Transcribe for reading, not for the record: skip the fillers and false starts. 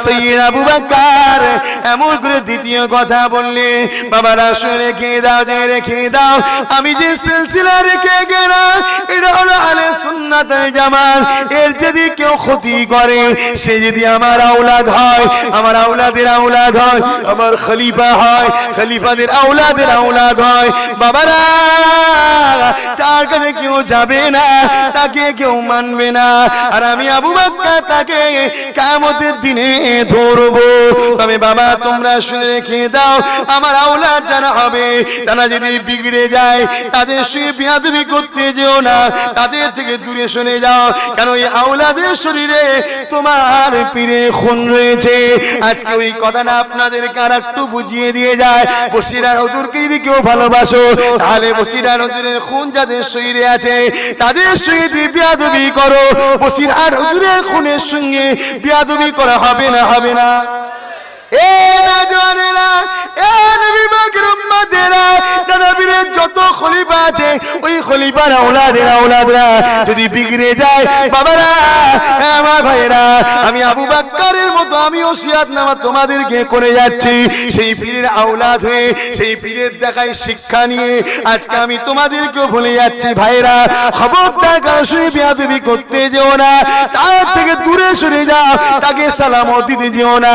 সৈয়দ আবু বকর এমন করে দ্বিতীয় কথা বললে, বাবারা শুনে রেখে দাও, যে রেখে দাও, আমি যে সিলসিলা রেখে গেলাম এটা হলো আহলে সুন্নাত ওয়াল জামাত। এর যদি কেউ ক্ষতি করে, সে যদি আমার আওলাদ হয়, আমার আওলাদের আওলাদ হয়, আমার খলিফা হয়, খলিফাদের আওলাদের আওলাদ হয়, বাবারা তার কাছে কেউ যাবে না, তাকে কেউ মানবে না। আর আমি আবু বকর তাকে কিয়ামতের দিনে ধরবো। তবে বাবা তোমরা শুনে রেখে দাও, আমার আওলাদ যারা হবে তারা যদি বিগড়ে যায়, তাদের সঙ্গে বিয়াদবি করতে যেও না, তাদের থেকে দূরে সরে যাও, কারণ এই আওলাদের শরীরে তোমার পীরে খুন রয়েছে। আজকে ওই কথাটা আপনাদেরকে আর একটু বুঝিয়ে দিয়ে যায়। বসিরার হুজুরকে যদি কেউ ভালোবাসো, তাহলে বসিরার হুজুরের খুন যাদের শরীরে আছে তাদের সঙ্গে বিয়াদবি করো। বসিরার হুজুরের খুনের সঙ্গে বিয়াদবি করা হবে না, হবে না? এ নওজওয়ানেরা, এ নবী পাকের উম্মতেরা, নবীর যত খলিফা আছে ওই খলিফার আওলাদের আওলাদরা যদি বিগড়ে যায়, বাবারা আমার ভাইরা, আমি আবু বকরের মতো আমি ওসিয়াতনামা তোমাদেরকে করে যাচ্ছি। সেই পীরের আওলাদ হয়ে, সেই পীরের দেখায় শিক্ষা নিয়ে আজকে আমি তোমাদেরকেও বলে যাচ্ছি, ভাইরা খবরদার কারো সঙ্গে বিয়াদবি করতে যেও না, তার থেকে দূরে সরে যাও, তাকে সালামও দিতে যেও না।